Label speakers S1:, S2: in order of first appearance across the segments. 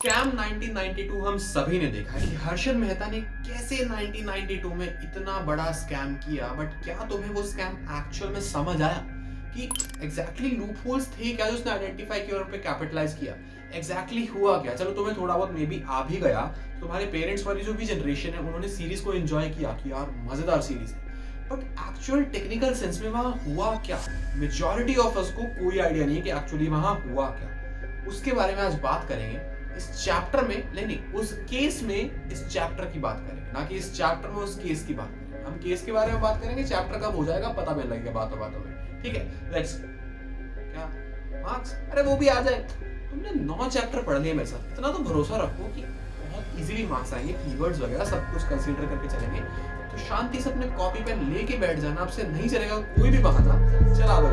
S1: Scam 1992 हम सभी ने देखा है कि हर्षद मेहता ने कैसे 1992 में इतना बड़ा स्कैम किया। बट क्या तुम्हें वो स्कैम एक्चुअल में समझ आया कि एग्जैक्टली लूपहोल्स थे क्या जो उसने आइडेंटिफाई किया और उन पे कैपिटलाइज किया? एग्जैक्टली हुआ क्या? चलो तुम्हें थोड़ा बहुत मे बी आ भी गया, तुम्हारे पेरेंट्स वाली जो भी जनरेशन है उन्होंने सीरीज को एंजॉय किया कि यार मजेदार सीरीज है, बट एक्चुअल टेक्निकल सेंस में वहां हुआ क्या? मेजॉरिटी ऑफ अस को कोई आइडिया नहीं है कि एक्चुअली वहां हुआ क्या। उसके बारे में आज बात करेंगे इस चैप्टर में, नहीं उस केस में इस चैप्टर की बात करेंगे, ना कि इस चैप्टर में उस केस की बात करेंगे। हम केस के बारे में बात करेंगे, चैप्टर कब हो जाएगा पता मिल लगेगा बातों बातों में। ठीक है, लेट्स क्या मार्क्स, अरे वो भी आ जाए। तुमने 9 चैप्टर पढ़ लिए मेरे साथ, इतना तो भरोसा रखो कि बहुत इजीली मार्क्स आएंगे। कीवर्ड्स वगैरह सब कुछ कंसीडर करके चलेंगे, तो शांति से अपने कॉपी पेन लेके बैठ जाना, आपसे नहीं चलेगा कोई भी बहाना, चला दो।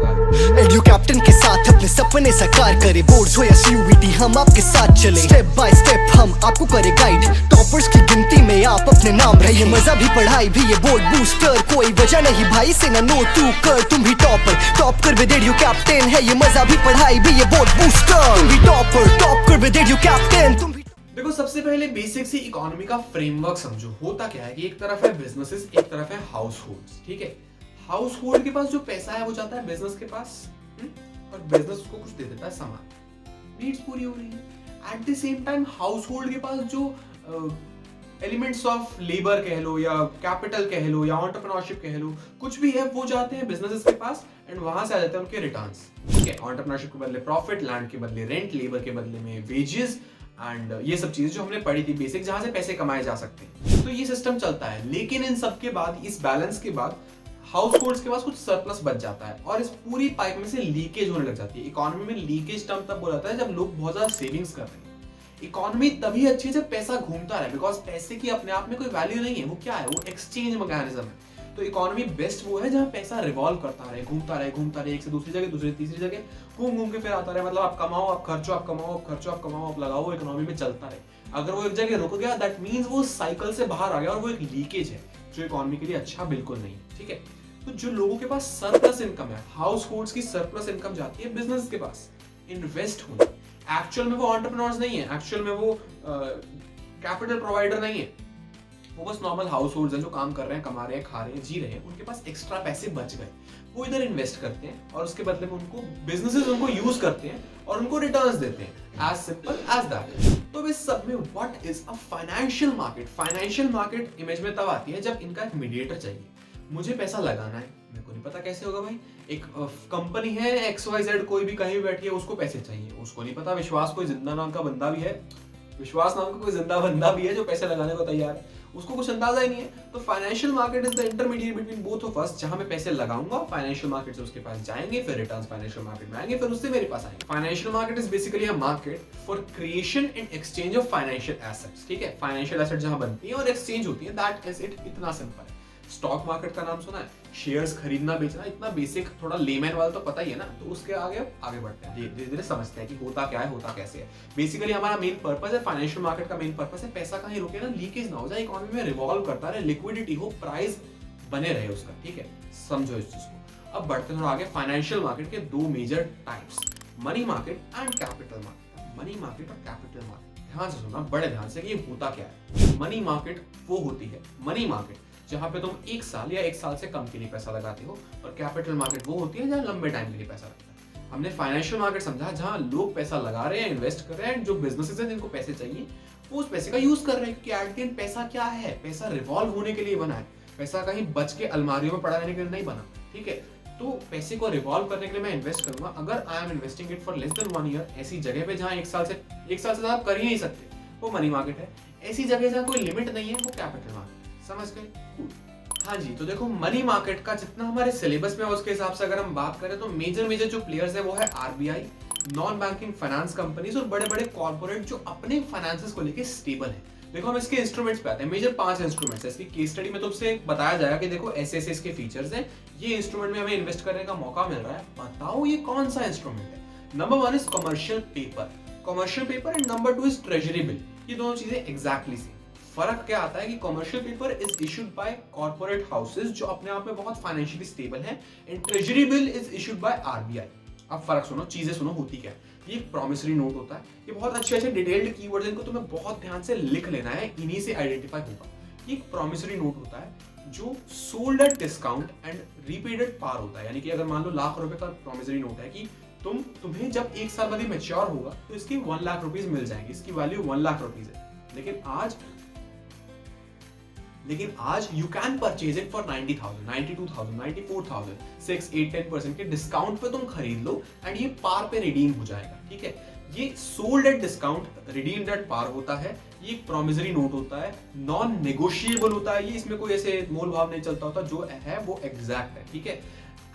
S2: एडू कैप्टन के साथ अपने सपने साकार करे, बोर्ड्स हो या सीयूईटी हम आपके साथ चले, स्टेप बाय स्टेप हम आपको करे गाइड, टॉपर्स की गिनती में आप अपने नाम रहे, मजा भी पढ़ाई भी ये बोर्ड बूस्टर, कोई वजह नहीं भाई से ना नो तू कर, तुम भी टॉप कर विद एडू कैप्टन है, ये मजा भी पढ़ाई भी ये बोर्ड बूस्टर, तुम भी टॉप कर विद एडू कैप्टन, तुम भी।
S1: देखो, सबसे पहले बेसिक सी इकोनॉमी का फ्रेमवर्क समझो। होता क्या है कि एक तरफ है बिजनेसेस, एक तरफ है हाउस होल्ड्स। ठीक है, हाउस होल्ड के पास जो पैसा है वो जाता है बिजनेस के पास, और बिजनेस उसको कुछ दे देता है, सामान, नीड्स पूरी हो रही है। At the same time house hold के पास जो एलिमेंट्स ऑफ लेबर कह लो या कैपिटल कह लो या एंटरप्रेन्योरशिप कह लो, कुछ भी है, वो जाते हैं बिजनेसेस के पास एंड वहां से आ जाते हैं उनके रिटर्न्स। ठीक है, एंटरप्रेन्योरशिप के बदले प्रॉफिट, लैंड के बदले रेंट, लेबर के बदले में वेजेस एंड ये सब चीजें जो हमने पढ़ी थी बेसिक, जहां से पैसे कमाए जा सकते हैं। तो ये सिस्टम चलता है, लेकिन इन सब के बाद, इस बैलेंस के बाद हाउस होल्ड्स के पास कुछ सरप्लस बच जाता है और इस पूरी पाइप में से लीकेज होने लग जाती है। इकोनॉमी में लीकेज टर्म तब बोला जाता है जब लोग बहुत ज्यादा सेविंग्स कर रहे हैं। इकोनॉमी तभी अच्छी है जब पैसा घूमता रहे, बिकॉज पैसे की अपने आप में कोई वैल्यू नहीं है, वो क्या है, वो एक्सचेंज मैकेनिज्म है। तो इकोनॉमी बेस्ट वो है जहां पैसा रिवॉल्व करता रहे, घूमता रहे, एक से दूसरी जगह, दूसरी तीसरी जगह घूम के फिर आता रहे। मतलब आप कमाओ, आप खर्चो, आप कमाओ, आप खर्चो, आप कमाओ, आप लगाओ, इकोनॉमी में चलता रहे। अगर वो एक जगह रुक गया, दैट मीन्स वो साइकिल से बाहर आ गया और वो एक लीकेज है जो इकोनॉमी के लिए अच्छा बिल्कुल नहीं है। ठीक है, तो जो लोगों के पास सरप्लस इनकम है, हाउस होल्ड्स की सरप्लस इनकम जाती है बिजनेस के पास इन्वेस्ट होने। एक्चुअल में वो एंटरप्रेन्योर्स नहीं है, एक्चुअल में वो कैपिटल प्रोवाइडर नहीं है, वो बस नॉर्मल हाउस होल्ड्स हैं जो काम कर रहे हैं, कमा रहे हैं, खा रहे हैं, जी रहे हैं। उनके पास एक्स्ट्रा पैसे बच गए, वो इधर इन्वेस्ट करते हैं और उसके बदले में उनको बिजनेसेस उनको यूज करते हैं और उनको रिटर्न्स देते हैं। As simple as that. तो इस सब में what is a financial market? Financial market image में तब आती है जब इनका एक मीडिएटर चाहिए। मुझे पैसा लगाना है, मेरे को नहीं पता कैसे होगा भाई। एक कंपनी है XYZ, कोई भी कहीं भी बैठी है, उसको पैसे चाहिए, उसको नहीं पता विश्वास कोई जिंदा नाम का बंदा भी है, विश्वास नाम का कोई जिंदा बंदा भी है जो पैसे लगाने को तैयार है, उसको कुछ अंदाजा ही नहीं है। तो financial market is the intermediate between both of us, जहां मैं पैसे लगाऊंगा, फाइनेंशियल मार्केट से उसके पास जाएंगे, फिर रिटर्न्स फाइनेंशियल मार्केट में आएंगे, फिर उससे मेरे पास आएंगे। Financial market is basically a market for creation and exchange of financial assets. ठीक है, फाइनेंशियल एसेट जहां बनती है और एक्सचेंज होती है, दैट इज इट। इतना सिंपल है। स्टॉक मार्केट का नाम सुना है, शेयर्स खरीदना बेचना, इतना बेसिक, थोड़ा लेमैन वाला तो पता ही है ना। तो उसके आगे आगे बढ़ते हैं, धीरे धीरे समझते हैं कि होता क्या है, होता कैसे है। बेसिकली हमारा मेन पर्पस है, फाइनेंशियल मार्केट का मेन पर्पस है, पैसा कहीं रुके ना, लीकेज ना हो जाए, इकोनॉमी में रिवॉल्व करता रहे, लिक्विडिटी हो, प्राइस बने रहे उसका। ठीक है, समझो इस चीज को। अब बढ़ते थोड़ा आगे। फाइनेंशियल मार्केट के दो major types, money market and capital market. Money market और कैपिटल मार्केट, ध्यान से सुनना, बड़े ध्यान से, कि ये होता क्या है। मनी मार्केट वो होती है, मनी मार्केट जहां पे तुम 1 साल या 1 साल से कम के लिए पैसा लगाते हो, और कैपिटल मार्केट वो होती है जहां लंबे टाइम के लिए पैसा लगता है। हमने फाइनेंशियल मार्केट समझा जहां लोग पैसा लगा रहे हैं, इन्वेस्ट कर रहे हैं, जो बिजनेसेस हैं जिनको पैसे चाहिए वो उस पैसे का यूज कर रहे हैं। क्योंकि एट द एंड पैसा क्या है, पैसा रिवॉल्व होने के लिए बना है, पैसा कहीं बच के अलमारियों में पड़ा रहने के लिए नहीं बना। ठीक है, तो पैसे को रिवॉल्व करने के लिए मैं इन्वेस्ट करूंगा। अगर I am investing it for less than 1 year, ऐसी जगह पे जहां 1 साल से ज्यादा आप कर ही नहीं सकते, वो मनी मार्केट है। ऐसी जगह जहां कोई लिमिट नहीं है, वो कैपिटल मार्केट। समझ गए? हाँ जी, तो देखो, मनी मार्केट का जितना हमारे सिलेबस में है उसके हिसाब से अगर हम बात करें तो मेजर जो प्लेयर्स है वो है RBI, non banking finance companies और बड़े बड़े कॉर्पोरेट जो अपने फाइनेंसेस को लेके स्टेबल है। देखो, हम इसके इंस्ट्रूमेंट्स पे आते हैं। मेजर 5 इंस्ट्रूमेंट्स है। इसकी केस स्टडी में तुमसे बताया जाएगा कि देखो ऐसे ऐसे इसके फीचर्स हैं, ये इंस्ट्रूमेंट में हमें इन्वेस्ट करने का मौका मिल रहा है, बताओ ये कौन सा इंस्ट्रूमेंट है। Number 1 is commercial paper and number 2 is treasury bill. ये दोनों चीजें एग्जैक्टली सेम। फर्क क्या आता है कि commercial paper is issued by corporate houses जो अपने आप में बहुत फाइनेंशियली स्टेबल हैं, and treasury bill is issued by RBI। अब फर्क सुनो, चीजें सुनो, होती क्या है। ये एक प्रॉमिसरी नोट होता है। ये बहुत अच्छे डिटेल्ड कीवर्ड्स इनको तुम्हें बहुत ध्यान से लिख लेना है, इन्हीं से आइडेंटिफाई होगा। ये एक प्रॉमिसरी नोट होता है जो sold at discount and repaid at par होता है। यानी कि अगर मान लो लाख रुपए का प्रॉमिसरी नोट है कि तुम्हें जब 1 साल बाद मैच्योर होगा तो इसकी 1 लाख रुपीज मिल जाएंगे, इसकी वैल्यू 1 लाख रुपीज है। लेकिन आज you can purchase it for 90,000, 92,000, 94,000, 6, 8, 10% के डिस्काउंट पे तुम खरीद लो एंड ये पार पे रिडीम हो जाएगा। ठीक है, ये sold at discount redeemed at par होता है। ये एक प्रॉमिसरी नोट होता है, नॉन नेगोशिएबल होता है। ये इसमें कोई ऐसे मोल भाव नहीं चलता होता, जो है वो एग्जैक्ट है। ठीक है,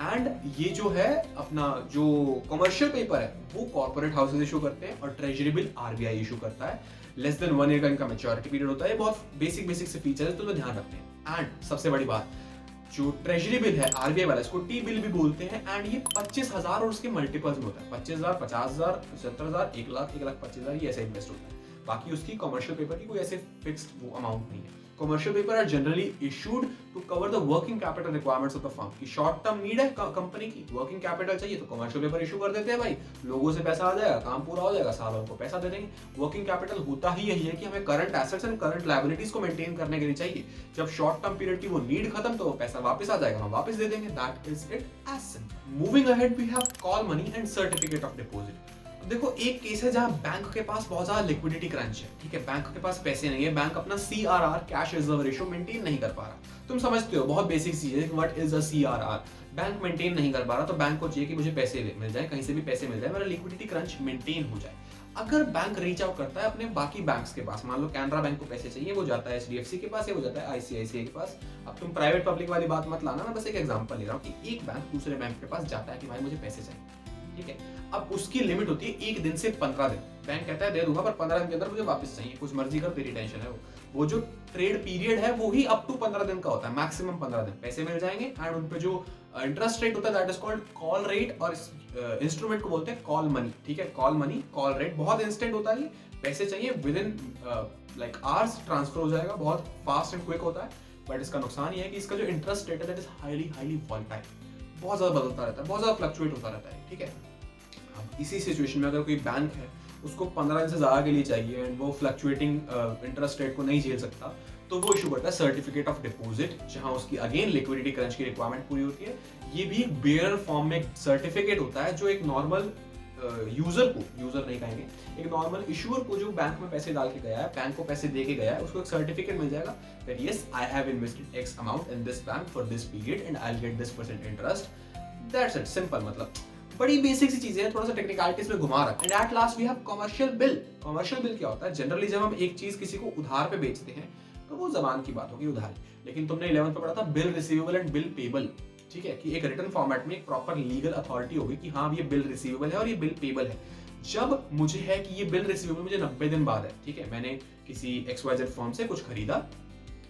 S1: एंड ये जो है अपना जो कमर्शियल पेपर है वो कॉर्पोरेट हाउसेज इशू करते हैं और ट्रेजरी बिल आरबीआई इशू करता है। लेस देन 1 ईयर का इनका मैच्योरिटी पीरियड होता है। बहुत बेसिक से फीचर है, तो तुम्हें ध्यान रखते हैं। एंड सबसे बड़ी बात, जो ट्रेजरी बिल है आरबीआई वाला, इसको टी बिल भी बोलते हैं, एंड ये 25,000 और उसके मल्टीपल्स में होता है। 25,000, 50,000, 70,000, 1 लाख, 1,25,000 ये ऐसे इन्वेस्ट होता है। बाकी उसकी कमर्शियल पेपर की कोई ऐसे फिक्स्ड वो अमाउंट नहीं है। Commercial paper are generally issued to cover the working capital requirements of the firm. की शॉर्ट टर्म नीड है कंपनी की, वर्किंग कैपिटल चाहिए तो कमर्शियल पेपर इशू कर देते हैं भाई। लोगों से पैसा आ जाएगा, काम पूरा हो जाएगा, सालों को पैसा दे देंगे। वर्किंग कैपिटल होता ही यही है कि हमें current assets and current liabilities को मेंटेन करने के लिए चाहिए। जब शॉर्ट टर्म पीरियड की वो नीड खत्म तो वो पैसा वापस आ जाएगा, हम वापस दे देंगे। That is it as simple. Moving ahead we have call money and certificate of deposit. देखो, एक केस है जहां बैंक के पास बहुत ज्यादा लिक्विडिटी क्रंच है। ठीक है, बैंक के पास पैसे नहीं है, बैंक अपना CRR cash reserve ratio maintain नहीं कर पा रहा। तुम समझते हो, बहुत बेसिक चीज है, what is a CRR। Bank maintain नहीं कर पा रहा तो बैंक को चाहिए कि मुझे पैसे मिल जाए, कहीं से भी पैसे मिल जाए, मेरा लिक्विडिटी क्रंच मेंटेन हो जाए। अगर बैंक रीच आउट करता है अपने बाकी बैंक्स के पास, मान लो कैनरा बैंक को पैसे चाहिए, वो जाता है HDFC के पास, वो जाता है ICICI के पास। अब तुम प्राइवेट पब्लिक वाली बात मत लाना, मैं बस एक एग्जांपल ले रहा हूँ कि एक बैंक दूसरे बैंक के पास जाता है कि भाई मुझे पैसे चाहिए। ठीक है, अब उसकी लिमिट होती है 1 दिन से 15 दिन। बैंक कहता है दे दूंगा, पर 15 दिन के अंदर मुझे वापस चाहिए, कुछ मर्जी कर, तेरी टेंशन है। वो जो ट्रेड पीरियड है वो ही अप टू 15 दिन का होता है, मैक्सिमम 15 दिन। पैसे मिल जाएंगे एंड उन पे जो इंटरेस्ट रेट होता है that is called call rate, और इंस्ट्रूमेंट को बोलते हैं कॉल मनी। ठीक है, कॉल मनी, कॉल रेट बहुत इंस्टेंट होता है। ये पैसे चाहिए with in like ours transfer हो जाएगा, बहुत फास्ट एंड क्विक होता है। बट इसका नुकसान ये है कि इसका जो इंटरेस्ट रेट है दैट इज हाईली वॉलेटाइल, बहुत ज्यादा बदलता रहता है, बहुत ज्यादा फ्लक्चुएट होता रहता है। ठीक है, अब इसी सिचुएशन में अगर कोई बैंक है, उसको 15 दिन से ज्यादा के लिए चाहिए एंड वो फ्लक्चुएटिंग इंटरेस्ट रेट को नहीं झेल सकता, तो वो इशू करता है सर्टिफिकेट ऑफ डिपॉजिट, जहां उसकी अगेन लिक्विडिटी क्रंच की रिक्वायरमेंट पूरी होती है। ये भी एक बेयरर फॉर्म में सर्टिफिकेट होता है जो एक नॉर्मल यूजर को, यूजर नहीं कहेंगे, एक नॉर्मल इशूअर को जो बैंक में पैसे डाल के गया है, बैंक को पैसे दे के गया है, उसको एक सर्टिफिकेट मिल जाएगा that yes I have invested x amount in this bank for this period and I will get this % interest. That's it, simple. मतलब बड़ी बेसिक सी चीजें हैं, थोड़ा सा टेक्निकलिटीज में घुमा रखा है। And at last we have commercial bill. Commercial bill क्या होता है? जनरली जब हम एक चीज किसी को उधार पे बेचते हैं तो वो जबान की बात होगी, उधार। लेकिन तुमने 11th में पढ़ा था bill receivable and bill payable. ठीक है, कि एक रिटन फॉर्मेट में एक प्रॉपर लीगल अथॉरिटी होगी कि हाँ ये बिल रिसीवेबल है और ये बिल पेबल है। जब मुझे है कि ये बिल रिसीवेबल मुझे 90 दिन बाद है, ठीक है, मैंने किसी XYZ फर्म से कुछ खरीदा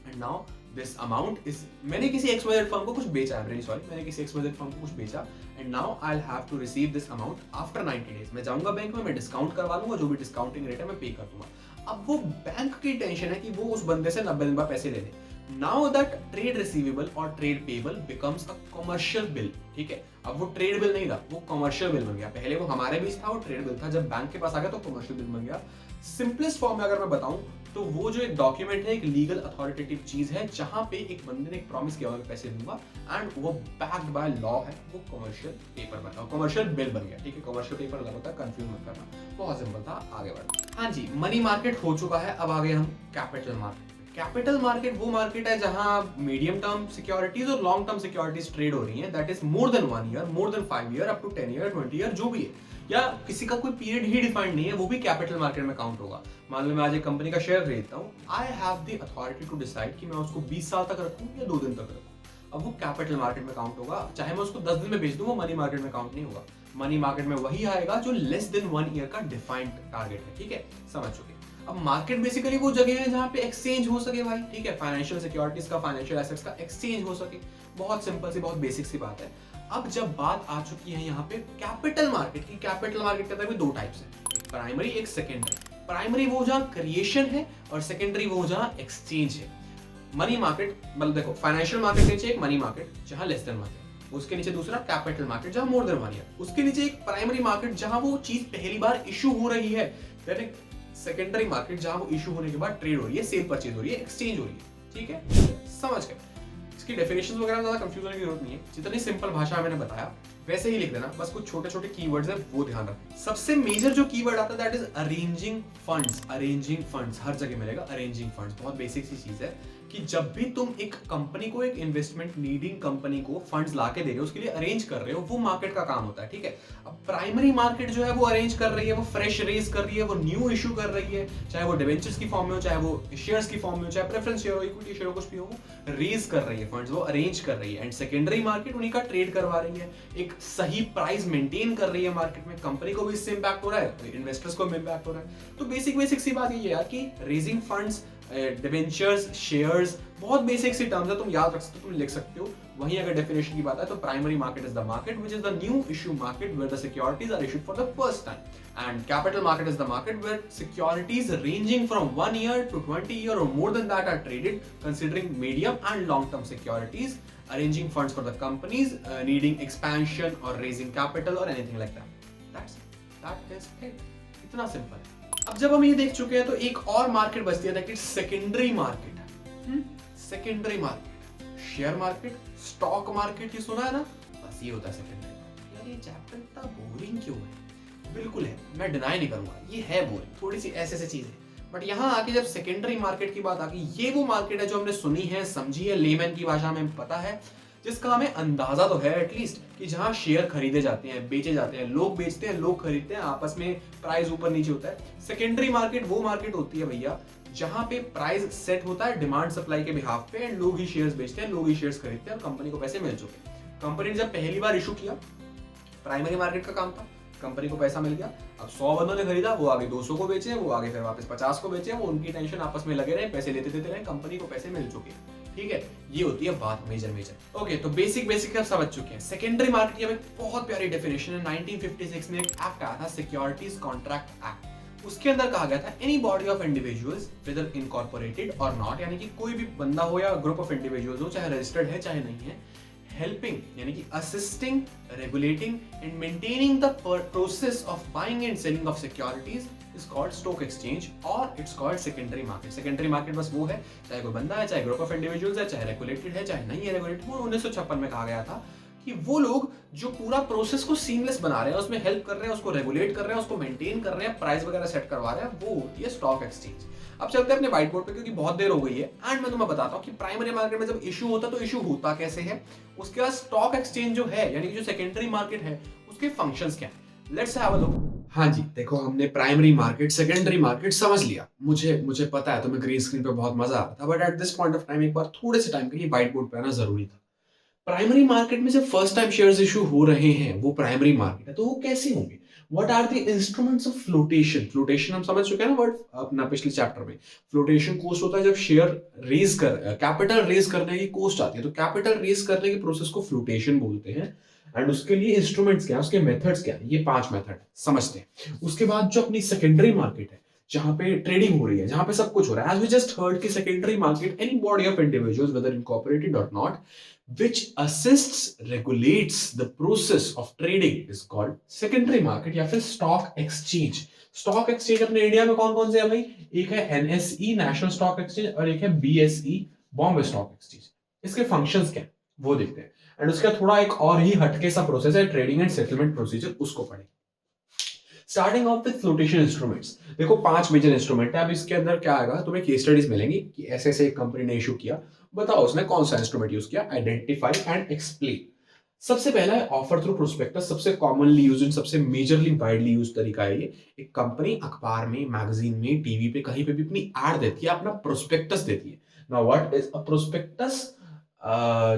S1: and now this amount is, मैंने किसी XYZ फर्म को कुछ बेचा, आई एम रियली सॉरी, मैंने किसी XYZ फर्म को कुछ बेचा and now I will have to receive this amount after 90 days. मैं जाऊंगा बैंक में, मैं डिस्काउंट करवा लूंगा, जो भी डिस्काउंटिंग रेट है मैं पे कर दूंगा। अब वो बैंक की टेंशन है कि वो उस बंदे से 90 दिन बाद पैसे ले ले। नाउ दैट ट्रेड रिसीवेबल और trade payable becomes a commercial bill. ठीक है, अब वो ट्रेड बिल नहीं रहा, वो कमर्शियल बिल बन गया। पहले वो हमारे बीच था, वो ट्रेड बिल था, जब बैंक के पास आ गया तो कमर्शियल बिल बन गया। सिंपलेस्ट फॉर्म में अगर मैं बताऊं तो वो जो एक डॉक्यूमेंट है, एक लीगल अथॉरिटेटिव चीज है, जहां पे एक बंदे ने एक प्रॉमिस किया होगा पैसे दूंगा एंड वो बैक्ड बाय लॉ है, वो कमर्शियल पेपर बना, कमर्शियल बिल बन गया। ठीक है, कमर्शियल पेपर अलग होता है, कंफ्यूज मत करना, बहुत सिंपल था। आगे बढ़ो। हाँ जी, मनी मार्केट हो चुका है, अब आगे हम कैपिटल मार्केट। कैपिटल मार्केट वो मार्केट है जहां मीडियम टर्म सिक्योरिटीज और लॉन्ग टर्म सिक्योरिटीज ट्रेड हो रही हैं, that is more than 1 year, more than 5 year, up to 10 year, 20 year, जो भी है, या किसी का कोई पीरियड ही डिफाइंड नहीं है, वो भी कैपिटल मार्केट में काउंट होगा। मान लो मैं आज एक कंपनी का शेयर खरीदता हूँ, I have the authority to decide कि मैं उसको 20 साल तक रखूँ या 2 दिन तक रखूँ। अब वो कैपिटल मार्केट में काउंट होगा, चाहे मैं उसको 10 दिन में बेच दूँ, वो मनी मार्केट में काउंट नहीं होगा। मनी मार्केट में वही आएगा जो लेस देन 1 ईयर का डिफाइंड टारगेट है। ठीक है, समझ चुके। अब मार्केट बेसिकली वो जगह है जहां पे एक्सचेंज हो सके भाई। ठीक है, फाइनेंशियल सिक्योरिटीज का, फाइनेंशियल एसेट्स का एक्सचेंज हो सके। बहुत सिंपल सी, बहुत बेसिक सी बात है। अब जब बात आ चुकी है यहाँ पे कैपिटल मार्केट की, कैपिटल मार्केट के अंदर भी 2 टाइप्स है, एक प्राइमरी, एक सेकेंडरी। प्राइमरी वो जहाँ क्रिएशन है और सेकेंडरी वो जहाँ एक्सचेंज है। मनी मार्केट मतलब देखो, फाइनेंशियल मार्केट नीचे, एक मनी मार्केट जहाँ लेस देन 1 ईयर। उसके नीचे दूसरा कैपिटल मार्केट जहां मोर देन 1 ईयर, उसके नीचे एक प्राइमरी मार्केट जहां वो चीज पहली बार इशू हो रही है, देन एक सेकेंडरी मार्केट जहां वो इशू होने के बाद ट्रेड हो रही है, सेल परचेज हो रही है, एक्सचेंज हो रही है। ठीक है, समझ गए। इसकी डेफिनेशंस वगैरह ज्यादा कंफ्यूज होने की जरूरत नहीं है, जितनी सिंपल भाषा में मैंने बताया वैसे ही लिख देना, बस कुछ छोटे छोटे कीवर्ड्स है वो ध्यान रखना। सबसे मेजर जो कीवर्ड आता है that is arranging funds. Arranging funds हर जगह मिलेगा, अरेंजिंग फंड्स बहुत बेसिक सी चीज है कि जब भी तुम एक कंपनी को, एक इन्वेस्टमेंट नीडिंग कंपनी को फंड्स लाके दे रहे हो, उसके लिए अरेंज कर रहे हो, वो मार्केट का काम होता है। ठीक है, अब प्राइमरी मार्केट जो है वो अरेंज कर रही है, वो फ्रेश रेज कर रही है, वो न्यू इशू कर रही है, चाहे वो डिवेंचर्स की फॉर्म में हो, चाहे वो शेयर्स की फॉर्म में हो, चाहे प्रेफरेंस शेयर हो, इक्विटी शेयर हो, कुछ भी हो, वो रेज कर रही है फंड्स, वो अरेंज कर रही है। एंड सेकेंडरी मार्केट उन्हीं का ट्रेड करवा रही है, एक सही प्राइस मेंटेन कर रही है मार्केट में, कंपनी को भी इससे इंपैक्ट हो रहा है, इन्वेस्टर्स को भी इंपैक्ट हो रहा है। तो बेसिक सी बात ये है यार कि रेजिंग फंड्स, डिवेंचर्स, शेयर्स, बहुत बेसिक सी टर्म्स है, तुम याद रख सकते हो, तुम लिख सकते हो। वहीं अगर डेफिनेशन की बात है तो primary market is the market which is the new issue market where the securities are issued for the first time, and capital market is the market where securities ranging from 1 year to 20 year or more than that are traded considering medium and long term securities, arranging funds for the companies needing expansion or raising capital or anything like that. That is it. इतना simple है। अब जब हम ये देख चुके हैं तो एक और मार्केट बचती है, that is secondary market. Secondary market, share market, stock market, ये सुना है ना, बस ये होता है सेकेंडरी मार्केट। यार ये चैप्टर इतना बोरिंग क्यों है? बिल्कुल है, मैं डिनाई नहीं करूंगा, ये है बोरिंग, थोड़ी सी ऐसे चीज है, बट यहाँ आके जब सेकेंडरी मार्केट की बात आ गई, ये वो मार्केट है जो हमने सुनी है, समझी है, लेमैन की भाषा में पता है, जिसका हमें अंदाजा तो है एटलीस्ट कि जहाँ शेयर खरीदे जाते हैं, बेचे जाते हैं, लोग बेचते हैं, लोग खरीदते हैं, आपस में प्राइस ऊपर नीचे होता है। सेकेंडरी मार्केट वो मार्केट होती है भैया जहां पे प्राइस सेट होता है डिमांड सप्लाई के बिहाफ पे, एंड लोग ही शेयर्स बेचते हैं, लोग ही शेयर्स खरीदते हैं और कंपनी को पैसे मिल चुके हैं। कंपनी ने जब पहली बार इशू किया, प्राइमरी मार्केट का काम था, कंपनी को पैसा मिल गया, अब 100 बंदों ने खरीदा, वो आगे 200 को बेचे, वो आगे फिर वापस 50 को बेचे, वो उनकी टेंशन आपस में लगे रहे, पैसे लेते देते रहे, कंपनी को पैसे मिल चुके। ठीक है, ये होती है बात मेजर। ओके, तो बेसिक आप समझ चुके हैं। सेकेंडरी मार्केट की एक बहुत प्यारी डेफिनेशन है, 1956 में एक एक्ट आया था, सिक्योरिटीज कॉन्ट्रैक्ट एक्ट। उसके अंदर कहा गया था any body of individuals weather incorporated और नॉट, यानी कि कोई भी बंदा हो या ग्रुप ऑफ इंडिविजुअल्स हो, चाहे रजिस्टर्ड है चाहे नहीं है, helping यानी कि assisting, regulating and maintaining the process of buying and selling of securities is called stock exchange or it's called secondary market. Secondary market बस वो है, चाहे कोई बंदा है, चाहे ग्रुप ऑफ इंडिविजुअल्स है, चाहे रेगुलेटेड है, चाहे नहीं है रेगुलेटेड। वो 1956 में कहा गया था कि वो लोग जो पूरा प्रोसेस को सीमलेस बना रहे हैं, उसमें हेल्प कर रहे हैं, उसको रेगुलेट कर रहे हैं, उसको मेंटेन कर रहे हैं, प्राइस वगैरह सेट करवा रहे हैं, वो होती है स्टॉक एक्सचेंज। अब चलते हैं अपने व्हाइट बोर्ड पे, क्योंकि बहुत देर हो गई है, एंड मैं तुम्हें बताता हूँ कि प्राइमरी मार्केट में जब इशू होता है तो इशू होता कैसे है, उसके बाद स्टॉक एक्सचेंज जो है यानी कि जो सेकेंडरी मार्केट है उसके फंक्शंस क्या है। Let's have a look. हाँ जी, देखो हमने प्राइमरी मार्केट, सेकेंडरी मार्केट समझ लिया। मुझे पता है तुम्हें ग्रीन स्क्रीन पे बहुत मजा आ रहा था, but at this point of time एक बार थोड़े से टाइम के लिए व्हाइट बोर्ड पे आना जरूरी था। प्राइमरी मार्केट में जब फर्स्ट टाइम शेयर्स इशू हो रहे हैं, वो प्राइमरी मार्केट है, तो वो कैसे होंगे? What are the instruments of flotation? Flotation हम समझ चुके हैं ना वर्ड अपना पिछले चैप्टर में। फ्लोटेशन कॉस्ट होता है जब शेयर रेज कर कैपिटल रेज करने की कॉस्ट आती है, तो कैपिटल रेज करने के प्रोसेस को फ्लोटेशन बोलते हैं। एंड उसके लिए इंस्ट्रूमेंट्स क्या है, उसके मेथड्स क्या है, ये 5 मेथड समझते हैं। उसके बाद जो अपनी सेकेंडरी मार्केट है, जहां पे ट्रेडिंग हो रही है, जहां पे सब कुछ हो रहा है, एज वी जस्ट हर्ड कि secondary market any body of individuals weather incorporated और not which assists, regulates the process of trading is called secondary market या फिर stock exchange। stock exchange अपने इंडिया में कौन कौन से है भाई? एक है NSE नेशनल स्टॉक एक्सचेंज और एक है BSE बॉम्बे स्टॉक एक्सचेंज। इसके फंक्शंस क्या है वो देखते हैं, एंड उसका थोड़ा एक और ही हटके सा प्रोसेस है, ट्रेडिंग एंड सेटलमेंट प्रोसीजर, उसको पढ़ें। Starting of with flotation instruments. देखो 5 मेजर इंस्ट्रूमेंट है। अब इसके अंदर क्या आएगा, तुम्हें केस स्टडीज मिलेंगी कि ऐसे ऐसे एक कंपनी ने इशू किया, बताओ उसने कौन सा इंस्ट्रूमेंट यूज किया, आइडेंटिफाई एंड एक्सप्लेन। सबसे पहला है ऑफर थ्रू प्रोस्पेक्टस, सबसे कॉमनली यूज्ड एंड सबसे मेजरली वाइडली यूज्ड तरीका है ये। एक कंपनी अखबार में, मैगजीन में, टीवी पे, कहीं पे भी अपनी एड देती है, अपना प्रोस्पेक्टस देती है। Now what is a prospectus?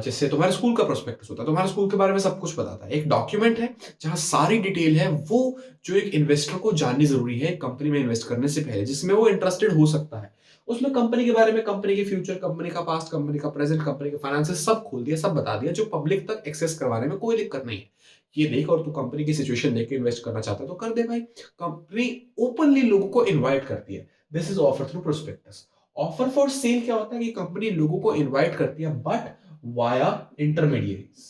S1: जैसे तुम्हारे स्कूल का प्रोस्पेक्टस होता है, तुम्हारे स्कूल के बारे में सब कुछ बताता है। एक डॉक्यूमेंट है जहां सारी डिटेल है, वो जो एक इन्वेस्टर को जाननी जरूरी है कंपनी में इन्वेस्ट करने से पहले, जिसमें वो इंटरेस्टेड हो सकता है। उसमें कंपनी के बारे में, कंपनी के फ्यूचर, कंपनी का पास्ट, कंपनी का प्रेजेंट, कंपनी के फाइनेंसेस सब खोल दिया, सब बता दिया, जो पब्लिक तक एक्सेस करवाने में कोई दिक्कत नहीं है। ये देख, और तू कंपनी की सिचुएशन देख के इन्वेस्ट करना चाहता है तो कर दे भाई। कंपनी ओपनली लोगों को इन्वाइट करती है, this is offer through prospectus. Offer for sale क्या होता है कि कंपनी लोगों को इन्वाइट करती है but via intermediaries.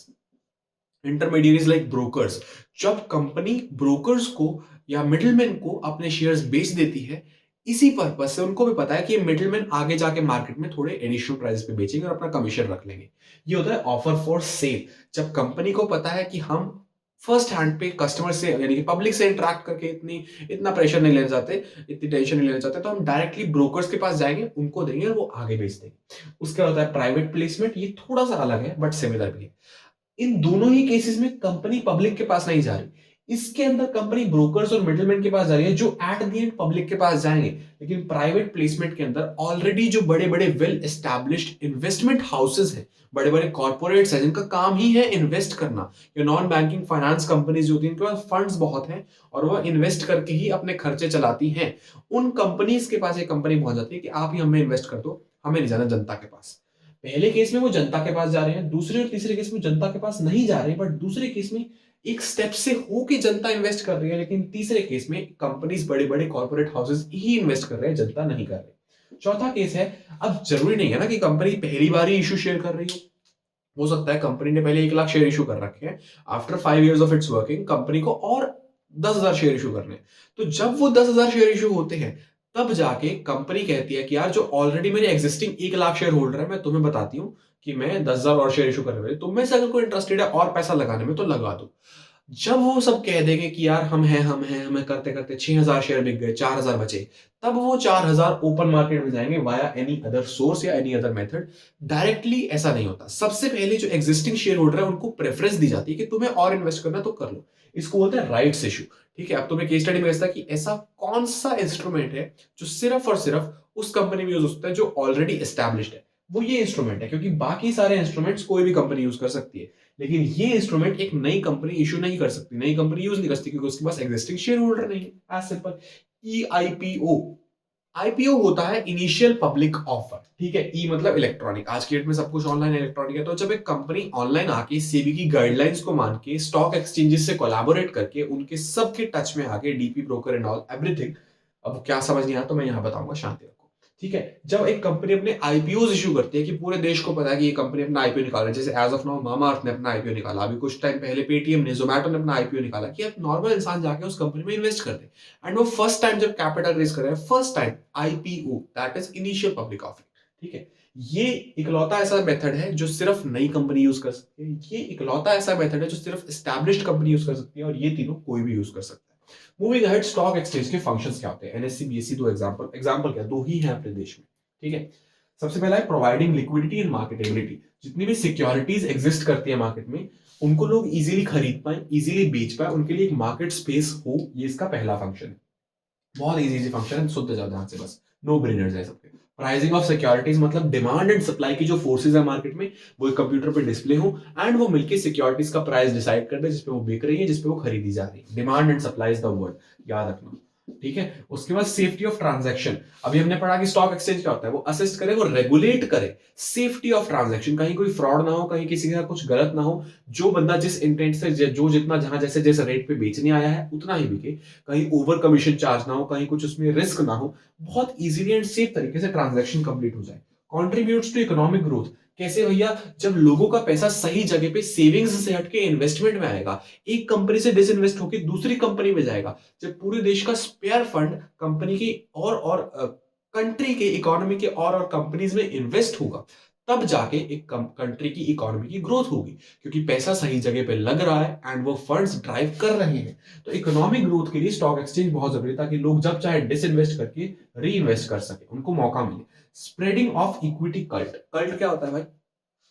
S1: Intermediaries like brokers, जब कंपनी ब्रोकर्स को या मिडिलमैन को अपने शेयर्स बेच देती है, इसी पर्पज से उनको भी पता है कि ये मिडिलमैन आगे जाके मार्केट में थोड़े एडिशनल प्राइस पे बेचेंगे और अपना कमीशन रख लेंगे। ये होता है ऑफर फॉर सेल। जब कंपनी को पता है कि हम फर्स्ट हैंड पे कस्टमर से यानी कि पब्लिक से इंटरेक्ट करके इतना प्रेशर नहीं लेना चाहते, इतनी टेंशन नहीं लेना चाहते, तो हम डायरेक्टली ब्रोकर्स के पास जाएंगे, उनको देंगे और वो आगे बेच देंगे। उसके बाद होता है प्राइवेट प्लेसमेंट। ये थोड़ा सा अलग है बट सिमिलर भी है। इन दोनों ही केसेस में कंपनी पब्लिक के पास नहीं जा रही, इसके अंदर कंपनी ब्रोकर्स और मिडिलमैन के पास जा रही है जो एट द एंड पब्लिक के पास जाएंगे। लेकिन प्राइवेट प्लेसमेंट के अंदर ऑलरेडी जो बड़े बड़े वेल एस्टैब्लिश्ड इन्वेस्टमेंट हाउसेस हैं, बड़े बड़े कॉर्पोरेट्स हैं जिनका काम ही है इन्वेस्ट करना, या नॉन बैंकिंग फाइनेंस कंपनीज जो होती हैं उनके पास फंड्स बहुत हैं और वह इन्वेस्ट करके ही अपने खर्चे चलाती हैं, उन कंपनीज के पास एक कंपनी पहुंच जाती है कि आप ही हमें इन्वेस्ट कर दो, हमें नहीं जाना जनता के पास। पहले केस में वो जनता के पास जा रहे हैं, दूसरे और तीसरे केस में जनता के पास नहीं जा रहे, बट दूसरे केस में एक स्टेप से होके जनता इन्वेस्ट कर रही है, लेकिन तीसरे केस में कंपनीज बड़े बड़े कॉर्पोरेट हाउसेस ही इन्वेस्ट कर रहे हैं, जनता नहीं कर रही। चौथा केस है, अब जरूरी नहीं है ना कि कंपनी पहली बार ही इशू शेयर कर रही हो सकता है कंपनी ने पहले 1 लाख शेयर इशू कर रखे हैं, after 5 years of its working company को और 10,000 शेयर इशू करने हैं। तो जब वो 10,000 शेयर इशू होते हैं, तब जाके कंपनी कहती है कि यार जो ऑलरेडी मेरे एग्जिस्टिंग 1 लाख शेयर होल्डर है, मैं तुम्हें बताती हूँ कि मैं 10,000 और शेयर इशू करने वाली, तुम में से अगर कोई इंटरेस्टेड है और पैसा लगाने में तो लगा दो। जब वो सब कह देंगे कि यार हम हैं हमें करते करते 6,000 शेयर बिक गए, 4,000 बचे, तब वो 4,000 ओपन मार्केट में जाएंगे वाया एनी अदर सोर्स या एनी अदर मेथड। डायरेक्टली ऐसा नहीं होता। सबसे पहले जो एग्जिस्टिंग शेयर होल्डर है उनको प्रेफरेंस दी जाती है कि तुम्हें और इन्वेस्ट करना तो कर लो। इसको बोलते हैं राइट्स इशू। ठीक है, अब तुम्हें केस स्टडी में कहता है कि ऐसा कौन सा इंस्ट्रूमेंट है जो सिर्फ और सिर्फ उस कंपनी में यूज होता है जो ऑलरेडी एस्टैब्लिश्ड है। वो ये इंस्ट्रूमेंट है, क्योंकि बाकी सारे इंस्ट्रूमेंट्स कोई भी कंपनी यूज कर सकती है, लेकिन ये इंस्ट्रूमेंट एक नई कंपनी इशू नहीं कर सकती, नई कंपनी यूज नहीं कर सकती, क्योंकि उसके पास एग्जिस्टिंग शेयर होल्डर नहीं है। As simple. ईआईपीओ। आईपीओ होता है इनिशियल पब्लिक ऑफर। ठीक है, ई मतलब इलेक्ट्रॉनिक। आज की डेट में सब कुछ ऑनलाइन इलेक्ट्रॉनिक है, तो जब एक कंपनी ऑनलाइन आके सेबी की गाइडलाइंस को मान के स्टॉक एक्सचेंजेस से कोलैबोरेट करके उनके सबके टच में आके DP broker and all everything. अब क्या समझ नहीं आया तो मैं यहां बताऊंगा, शांति रखो। ठीक है, जब एक कंपनी अपने आईपीओ इशू करती है कि पूरे देश को पता है कि ये कंपनी अपना आईपीओ निकाल रही है, जैसे एज ऑफ नाउ मामाअर्थ ने अपना आईपीओ निकाला, अभी कुछ टाइम पहले पेटीएम ने, जोमैटो ने अपना आईपीओ निकाला, कि अब नॉर्मल इंसान जाके उस कंपनी में इन्वेस्ट कर दे। एंड वो फर्स्ट टाइम जब कैपिटल रेज कर रहे हैं, first time IPO, that is initial public offering. ठीक है, ये इकलौता ऐसा मेथड है जो सिर्फ नई कंपनी यूज कर सकती है, ये इकलौता ऐसा मेथड है जो सिर्फ एस्टैब्लिश्ड कंपनी यूज कर सकती है, और ये तीनों कोई भी यूज कर सकता है। मूविंग अहेड, स्टॉक एक्सचेंज के फंक्शंस क्या होते हैं? एनएससी बीएससी दो एग्जांपल क्या, दो ही हैं अपने देश में। ठीक है, सबसे पहला है प्रोवाइडिंग लिक्विडिटी एंड मार्केटेबिलिटी। जितनी भी सिक्योरिटीज एग्जिस्ट करती है मार्केट में, उनको लोग इजीली खरीद पाए, इजीली बेच पाए, उनके लिए एक मार्केट स्पेस हो, ये इसका पहला फंक्शन है। बहुत इजी फंक्शन है, सुनते जाओ ध्यान से, बस नो ब्रेनर्स है सबके। प्राइसिंग ऑफ सिक्योरिटीज मतलब डिमांड एंड सप्लाई की जो फोर्सेज है मार्केट में, वो एक कंप्यूटर पे डिस्प्ले हो एंड वो मिलके सिक्योरिटीज का प्राइस डिसाइड कर दे, जिसपे वो बिक रही है, जिसपे वो खरीदी जा रही है। Demand and supply is the word, याद रखना। ठीक है, उसके बाद सेफ्टी ऑफ ट्रांजैक्शन। अभी हमने पढ़ा कि स्टॉक एक्सचेंज क्या होता है, वो असिस्ट करे, वो रेगुलेट करे सेफ्टी ऑफ ट्रांजैक्शन, कहीं कोई फ्रॉड ना हो, कहीं किसी का कुछ गलत ना हो, जो बंदा जिस इंटेंट से जो जितना जहां जैसे जैसे रेट पे बेचने आया है उतना ही बिके, कहीं ओवर कमीशन चार्ज ना हो, कहीं कुछ उसमें रिस्क ना हो, बहुत इजीली एंड सेफ तरीके से ट्रांजैक्शन कंप्लीट हो जाए। Contributes to economic growth. कैसे भैया? जब लोगों का पैसा सही जगह पे सेविंग्स से हटके इन्वेस्टमेंट में आएगा, एक कंपनी से डिसइन्वेस्ट होकर दूसरी कंपनी में जाएगा, जब पूरे देश का स्पेयर फंड कंपनी की और कंट्री के इकोनॉमी के और कंपनीज में इन्वेस्ट होगा, तब जाके एक कंट्री की इकोनॉमी की ग्रोथ होगी, क्योंकि पैसा सही जगह पे लग रहा है एंड वो फंड्स ड्राइव कर रहे हैं। तो इकोनॉमिक ग्रोथ के लिए स्टॉक एक्सचेंज बहुत जरूरी है, ताकि लोग जब चाहे डिसइन्वेस्ट करके री इन्वेस्ट कर सके, उनको मौका मिले। Spreading of equity cult. Cult क्या होता है भाई?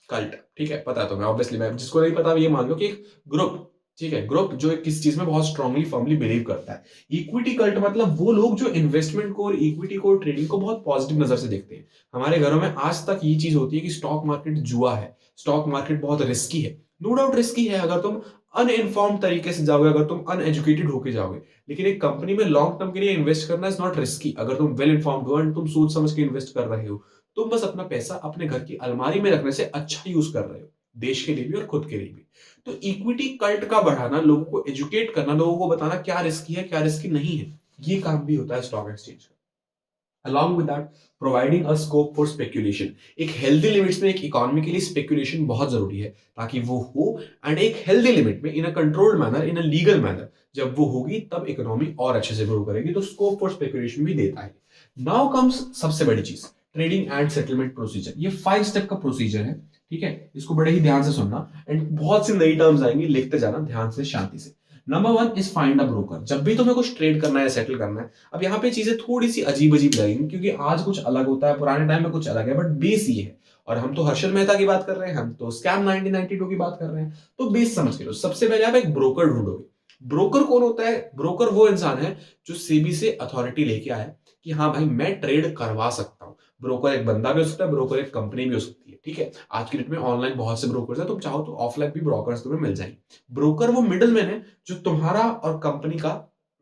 S1: कल्ट, ठीक है, पता है तुम्हें ऑब्वियसली, मैं जिसको नहीं पता ये मान लो कि एक ग्रुप, ठीक है, ग्रुप जो किस चीज में बहुत स्ट्रांगली फर्मली बिलीव करता है। इक्विटी कल्ट मतलब वो लोग जो इन्वेस्टमेंट को और इक्विटी को और ट्रेडिंग को बहुत पॉजिटिव नजर से देखते हैं। हमारे घरों में आज तक ये चीज होती है कि स्टॉक मार्केट जुआ है, स्टॉक मार्केट बहुत रिस्की है। नो डाउट रिस्की है अगर तुम अनइन्फॉर्म्ड तरीके से जाओगे, अगर तुम अनएजुकेटेड होकर जाओगे, लेकिन एक कंपनी में लॉन्ग टर्म के लिए इन्वेस्ट करना इज नॉट रिस्की। अगर तुम वेल इन्फॉर्म्ड हो एंड तुम सोच समझ के इन्वेस्ट कर रहे हो, तुम बस अपना पैसा अपने घर की अलमारी में रखने से अच्छा यूज कर रहे हो, देश के लिए भी और खुद के लिए भी। तो इक्विटी कल्ट का बढ़ाना, लोगों को एजुकेट करना, लोगों को बताना क्या रिस्की है क्या रिस्की नहीं है, ये काम भी होता है स्टॉक एक्सचेंज का। along with that providing a scope for speculation. एक हेल्दी लिमिट्स में एक इकोनॉमी के लिए स्पेकुलेशन बहुत जरूरी है ताकि वो हो, एंड एक हेल्दी लिमिट में in a controlled manner, in a legal manner, जब वो होगी तब इकोनॉमी और अच्छे से ग्रो करेगी, तो स्कोप फॉर स्पेकुलेशन भी देता है। नाउ कम्स सबसे बड़ी चीज, ट्रेडिंग एंड सेटलमेंट प्रोसीजर। ये 5 स्टेप का प्रोसीजर है, ठीक है, इसको बड़े ही ध्यान से सुनना, एंड बहुत सी नई टर्म्स आएंगी, लिखते जाना ध्यान से, शांति से। Number 1 is find a broker. जब भी तुम्हें कुछ ट्रेड करना है, सेटल करना है, अब यहाँ पे चीजें थोड़ी सी अजीब अजीब लगेंगी क्योंकि आज कुछ अलग होता है, पुराने टाइम में कुछ अलग है, बट बेस ये है। और हम तो हर्षद मेहता की बात कर रहे हैं, हम तो स्कैम 1992 की बात कर रहे हैं, तो बेस समझ के लो। सबसे पहले आप एक ब्रोकर ढूंढोगे। ब्रोकर कौन होता है? ब्रोकर वो इंसान है जो सेबी से अथॉरिटी लेके आया कि हाँ भाई मैं ट्रेड करवा सकता हूँ। ब्रोकर एक बंदा भी हो सकता है, ब्रोकर एक कंपनी भी हो सकती है, ठीक है। आज की डेट में ऑनलाइन बहुत से ब्रोकर्स हैं, तुम चाहो तो ऑफलाइन भी ब्रोकर्स तुम्हें मिल जाएंगे। ब्रोकर वो मिडल मैन है जो तुम्हारा और कंपनी का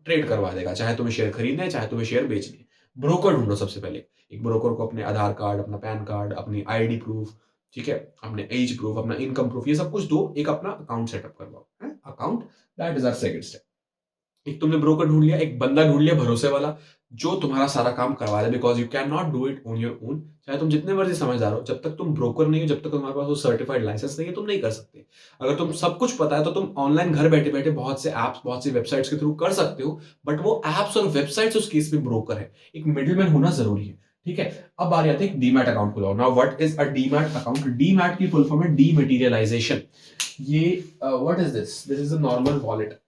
S1: ट्रेड करवा देगा, चाहे तुम्हें शेयर खरीदना है, चाहे तुम्हें शेयर बेचने है। ब्रोकर ढूंढो सबसे पहले। एक ब्रोकर को अपने आधार कार्ड, अपना पैन कार्ड, अपनी आईडी प्रूफ, ठीक है, अपने एज प्रूफ, अपना इनकम प्रूफ, ये सब कुछ दो। एक अपना अकाउंट सेटअप करवाओ, account, that is our second step. एक तुमने ब्रोकर ढूंढ लिया, एक बंदा ढूंढ लिया भरोसे वाला जो तुम्हारा सारा काम करवा दे, because you can not do it on your own. चाहे तुम जितने मर्जी समझदार हो, जब तक तुम ब्रोकर नहीं हो, जब तक तुम्हारे पास वो सर्टिफाइड लाइसेंस नहीं है, तुम नहीं कर सकते। अगर तुम सब कुछ पता है तो तुम ऑनलाइन घर बैठे बैठे बहुत से एप्स, बहुत सी वेबसाइट्स के थ्रू कर सकते हो, बट वो एप्स और वेबसाइट्स उस केस में ब्रोकर है। एक मिडिलमैन होना जरूरी है, ठीक है। अब बारी आती है डीमैट अकाउंट खुलाओ। Now what is a demat account? डीमैट की फुल फॉर्म है डीमैटेरियलाइजेशन। ये what is this? This is a normal wallet.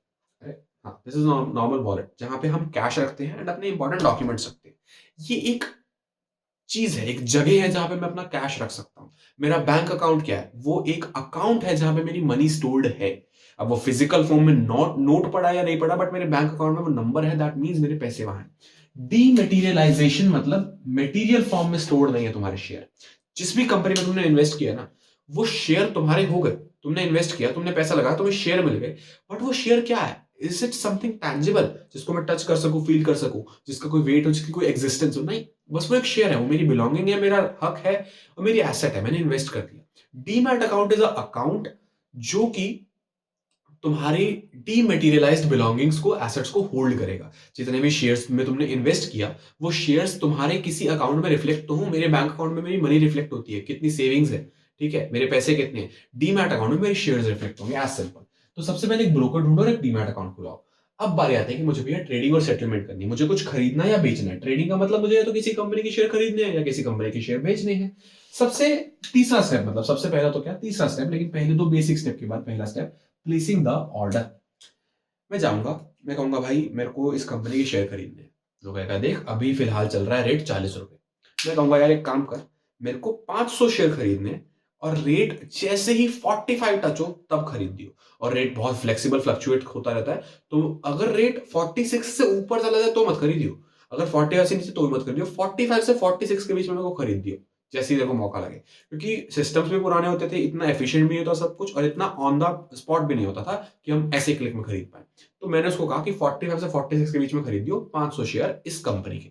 S1: हाँ, दिस इज नॉर्मल वॉलेट जहां पे हम कैश रखते हैं एंड अपने इंपॉर्टेंट डॉक्यूमेंट्स रखते हैं। ये एक चीज है, एक जगह है जहां पे मैं अपना कैश रख सकता हूं। मेरा बैंक अकाउंट क्या है? वो एक अकाउंट है जहां पे मेरी मनी स्टोर्ड है। अब वो फिजिकल फॉर्म में नोट पड़ा या नहीं पड़ा, बट मेरे बैंक अकाउंट में वो नंबर है, दैट मींस मेरे पैसे वहां हैं। डीमेटीरियलाइजेशन मतलब मेटीरियल फॉर्म में स्टोर्ड नहीं है तुम्हारे शेयर। जिस भी कंपनी में तुमने इन्वेस्ट किया ना, वो शेयर तुम्हारे हो गए, तुमने इन्वेस्ट किया, तुमने पैसा लगाया, तुम्हें शेयर मिल गए, बट वो शेयर क्या है? इज इट समथिंग टैंजिबल जिसको मैं टच कर सकूं, फील कर सकूं, जिसका कोई वेट हो, जिसकी कोई एग्जिस्टेंस हो? नहीं, बस वो एक शेयर है, वो मेरी बिलोंगिंग है, मेरा हक है और मेरी एसेट है, मैंने इन्वेस्ट कर दिया। Demat account is a account जो कि तुम्हारी डीमेटीरियलाइज्ड बिलोंगिंग्स को, एसेट्स को होल्ड करेगा। जितने भी शेयर्स में तुमने इन्वेस्ट किया, वो शेयर्स तुम्हारे किसी अकाउंट में रिफ्लेक्ट तो हो। मेरे बैंक अकाउंट में मेरी मनी रिफ्लेक्ट होती है, कितनी सेविंग्स है, ठीक है, मेरे पैसे कितने हैं। डीमैट अकाउंट में मेरे शेयर्स रिफ्लेक्ट होंगे, एज सिंपल। तो सबसे पहले एक ब्रोकर ढूंढो और एक डीमैट अकाउंट खुलाओ। अब बारी आती है कि मुझे भैया ट्रेडिंग और सेटलमेंट करनी है, मुझे कुछ खरीदना या बेचना है। ट्रेडिंग का मतलब मुझे या तो किसी कंपनी के शेयर खरीदने हैं या किसी कंपनी के शेयर बेचने हैं। सबसे तीसरा स्टेप, मतलब सबसे पहला तो क्या, तीसरा स्टेप, लेकिन पहले दो बेसिक स्टेप के बाद पहला स्टेप, प्लेसिंग द ऑर्डर। मैं जाऊंगा, मैं कहूंगा भाई मेरे को इस कंपनी के शेयर खरीदने हैं। लोग कहेगा देख अभी फिलहाल चल रहा है रेट 40 रुपए। मैं कहूंगा यार एक काम कर, मेरे को 500 शेयर खरीदने हैं और रेट जैसे ही 45 टच हो तब खरीद दियो। और रेट बहुत फ्लेक्सिबल फ्लक्चुएट होता रहता है, तो अगर रेट 46 से ऊपर चला जाए तो मत खरीदियो, अगर 45 से नीचे तो भी मत खरीदियो, 45 से 46 के बीच में मेरे को खरीद दियो जैसे ही देखो मौका लगे। क्योंकि सिस्टम्स भी पुराने होते थे, इतना एफिशिएंट भी नहीं होता सब कुछ, और इतना ऑन द स्पॉट भी नहीं होता था कि हम ऐसे क्लिक में खरीद पाए। तो मैंने उसको कहा कि 45 से 46 के बीच में खरीद दियो 500 शेयर इस कंपनी के।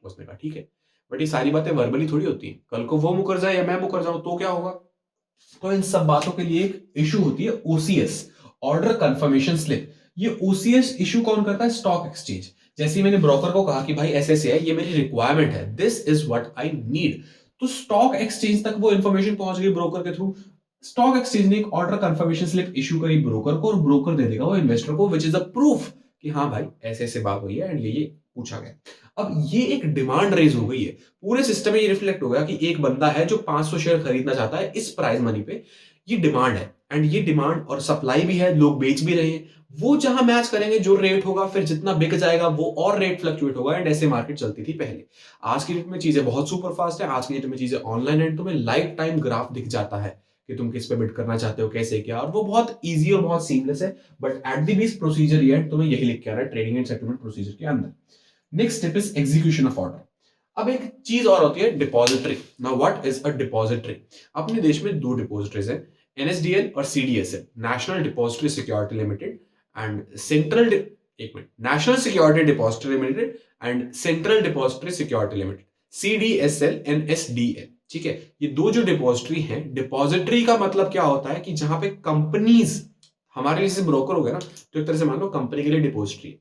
S1: उसने कहा ठीक है, बट ये सारी बातें वर्बली थोड़ी होती हैं, कल को वो मुकर जाए या मैं मुकर जाऊं तो क्या होगा? तो इन सब बातों के लिए एक इशू होती है ओसीएस, ऑर्डर कंफर्मेशन स्लिप। ये ओसीएस इशू कौन करता है? Stock exchange. जैसे ही मैंने ब्रोकर को कहा कि भाई ऐसे ऐसे है, ये मेरी रिक्वायरमेंट है, this is what I need, तो स्टॉक एक्सचेंज तक वो इंफॉर्मेशन पहुंच गई ब्रोकर के थ्रू। स्टॉक एक्सचेंज ने एक ऑर्डर कंफर्मेशन स्लिप इशू करी ब्रोकर को, और ब्रोकर दे देगा वो इन्वेस्टर को, विच इज अ प्रूफ कि हाँ भाई ऐसे ऐसे बात हुई है एंड ये पूछा गया। अब ये एक डिमांड रेज हो गई है, पूरे सिस्टम में ये रिफ्लेक्ट हो गया कि एक बंदा है जो 500 शेयर खरीदना चाहता है इस प्राइस मनी पे। ये डिमांड है, एंड ये डिमांड और सप्लाई भी है, लोग बेच भी रहे हैं। वो जहां मैच करेंगे जो रेट होगा, फिर जितना बिक जाएगा वो और रेट फ्लक्चुएट होगा, एंड ऐसे मार्केट चलती थी पहले। आज की डेट में चीजें बहुत सुपर फास्ट है, आज की डेट में चीजें ऑनलाइन है, तुम्हें लाइफ टाइम ग्राफ दिख जाता है कि तुम किस पे बिड करना चाहते हो, कैसे क्या, और वो बहुत इजी और बहुत सीमलेस है। But at the base procedure ये तुम्हें यही लिख के आ रहा है ट्रेडिंग एंड सेटलमेंट प्रोसीजर के अंदर। Next step is execution of order. अब एक चीज और होती है depository. Now what is a depository? अपने देश में दो डिपॉजिटरीज है, एनएसडीएल और CDSL, national depository security limited and central, एक minute, national security depository limited and central depository security limited, CDSL NSDL, ठीक है। ये दो जो डिपॉजिटरी हैं, डिपॉजिटरी का मतलब क्या होता है कि जहां पे कंपनीज, हमारे लिए ब्रोकर हो गया ना, तो एक तरह से मान लो कंपनी के लिए डिपॉजिटरी,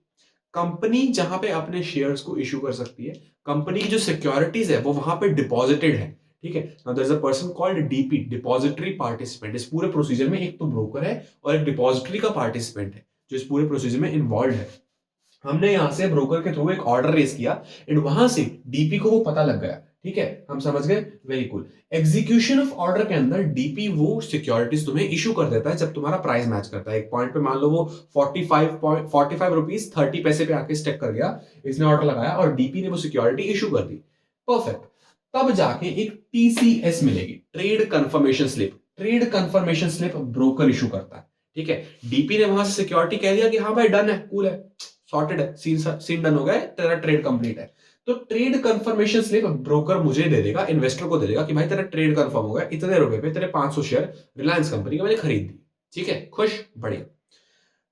S1: कंपनी जहां पे अपने शेयर्स को इश्यू कर सकती है, कंपनी की जो सिक्योरिटीज है वो वहां पे डिपॉजिटेड है, ठीक है। Now there is a person called DP, depository participant. इस पूरे प्रोसीजर में एक तो ब्रोकर है और एक डिपॉजिटरी का पार्टिसिपेंट है जो इस पूरे प्रोसीजर में इन्वॉल्व है। हमने यहां से ब्रोकर के थ्रू एक ऑर्डर रेज किया एंड वहां से डीपी को वो पता लग गया, ठीक है, हम समझ गए, very cool. Execution of order के अंदर डीपी वो सिक्योरिटीज तुम्हें इशू कर देता है जब तुम्हारा प्राइस मैच करता है। एक पॉइंट पे मान लो वो 45 रुपीज 30 पैसे पे आके स्टेक कर गया, इसने ऑर्डर लगाया और डीपी ने वो सिक्योरिटी इशू कर दी, परफेक्ट। तब जाके एक टीसीएस मिलेगी, trade confirmation slip. Trade confirmation slip broker issue करता है, ठीक है। डीपी ने वहां से सिक्योरिटी कह दिया कि हाँ भाई डन है, कूल है, सॉर्टेड है, सीन डन हो गया, तेरा ट्रेड कंप्लीट है। तो ट्रेड कंफर्मेशन स्लिप ब्रोकर मुझे दे देगा, इन्वेस्टर को दे देगा कि भाई तेरा ट्रेड कंफर्म हो गया, इतने रुपए पे तेरे 500 शेयर रिलायंस कंपनी के मैंने खरीद दी, ठीक है, खुश, बढ़िया।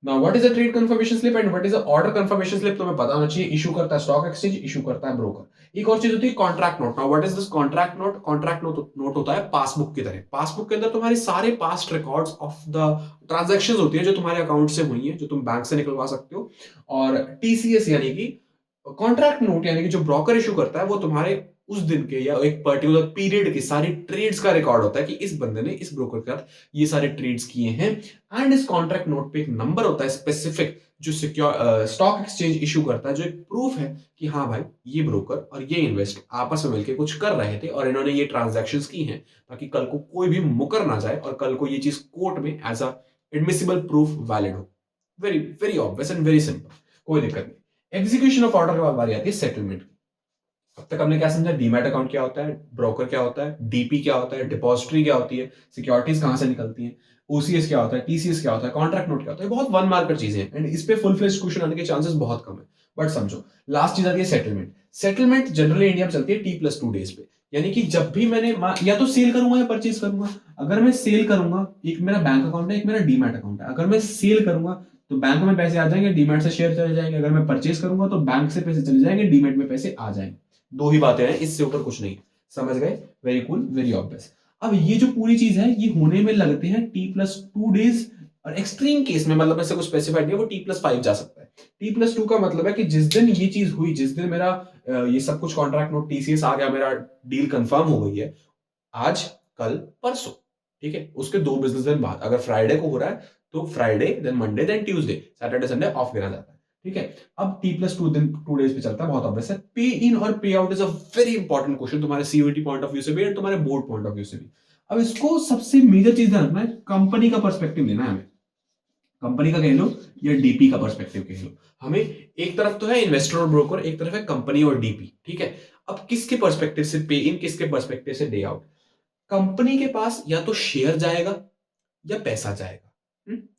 S1: Now what is a trade confirmation slip and what is a order confirmation slip, तुम्हें पता होना चाहिए। इशू करता है स्टॉक एक्सचेंज, इशू करता है ब्रोकर। एक और चीज होती है contract note. Now what is this contract note? Contract note होता है पासबुक की तरह। पासबुक के अंदर तुम्हारे सारे past records of the transactions होती है जो तुम्हारे अकाउंट से हुई है, जो तुम बैंक से निकलवा सकते हो। और टीसीएस यानी कि कॉन्ट्रैक्ट नोट यानी कि जो ब्रोकर इशू करता है वो तुम्हारे उस दिन के या एक पर्टिकुलर पीरियड की सारी ट्रेड्स का रिकॉर्ड होता है कि इस बंदे ने इस ब्रोकर के साथ ये सारे ट्रेड्स किए हैं। एंड इस कॉन्ट्रैक्ट नोट पे एक नंबर होता है स्पेसिफिक जो स्टॉक एक्सचेंज इशू करता है, जो एक प्रूफ है कि हाँ भाई ये ब्रोकर और ये इन्वेस्ट आपस में मिलकर कुछ कर रहे थे और इन्होंने ये ट्रांजैक्शंस की हैं, ताकि कल को कोई भी मुकर ना जाए और कल को ये चीज कोर्ट में as a admissible proof valid हो। Very very obvious and very simple, कोई दिक्कत नहीं। एग्जीक्यूशन ऑफ ऑर्डर के बाद बारी आती है सेटलमेंट की। अब तक हमने क्या समझा? डीमैट अकाउंट क्या होता है, ब्रोकर क्या होता है, डीपी क्या होता है, डिपॉजिटरी क्या होती है, सिक्योरिटीज कहां से निकलती हैं, ओसीएस क्या होता है, टीसीएस क्या होता है, कॉन्ट्रैक्ट नोट क्या होता है। बहुत वन मार्कर चीजें हैं एंड इस पे फुल फ्लेज्ड क्वेश्चन आने के चांसेस बहुत कम है। बट समझो, लास्ट चीज आती है सेटलमेंट। सेटलमेंट जनरली इंडिया में चलती है T+2 डेज पे, यानी कि जब भी मैंने या तो सेल करूंगा या परचेज करूंगा। अगर मैं सेल करूंगा, एक मेरा बैंक अकाउंट है, एक मेरा डीमैट अकाउंट है। अगर मैं सेल करूंगा तो बैंक में पैसे आ जाएंगे, डीमैट से शेयर चले जाएंगे। अगर मैं परचेज करूंगा तो बैंक से पैसे चले जाएंगे, डीमैट में पैसे आ जाएंगे। दो ही बातें हैं, इससे ऊपर कुछ नहीं। समझ गए? Very cool, very obvious. अब ये जो पूरी चीज है ये होने में लगते हैं T+2 डेज, और एक्सट्रीम केस में मतलब ऐसे कुछ स्पेसिफाइड नहीं है, वो T+5 जा सकता है। T+2 का मतलब है कि जिस दिन ये चीज हुई, जिस दिन मेरा ये सब कुछ कॉन्ट्रैक्ट नोट टीसीएस आ गया, मेरा डील कंफर्म हो गई है, आज कल परसों, ठीक है, उसके 2 बिजनेस दिन बाद, अगर फ्राइडे को हो रहा है तो Friday, then Monday, then Tuesday, Saturday Sunday off गिना जाता है, ठीक है। अब T+2 दिन 2 डेज पे चलता है, बहुत ऑब्वियस है। पे इन और पे out is a very important question, तुम्हारे सीयूईटी पॉइंट ऑफ व्यू से भी और तुम्हारे बोर्ड पॉइंट ऑफ व्यू से भी। अब इसको सबसे मेजर चीज ध्यान रखना है, कंपनी का पर्सपेक्टिव लेना है हमें। कंपनी का कह लो या डीपी का पर्सपेक्टिव कह लो, हमें एक तरफ तो है इन्वेस्टर और ब्रोकर, एक तरफ है कंपनी और डीपी, ठीक है। अब किसके पर्सपेक्टिव से पे इन, किसके पर्सपेक्टिव से डे आउट? कंपनी के पास या तो शेयर जाएगा या पैसा जाएगा।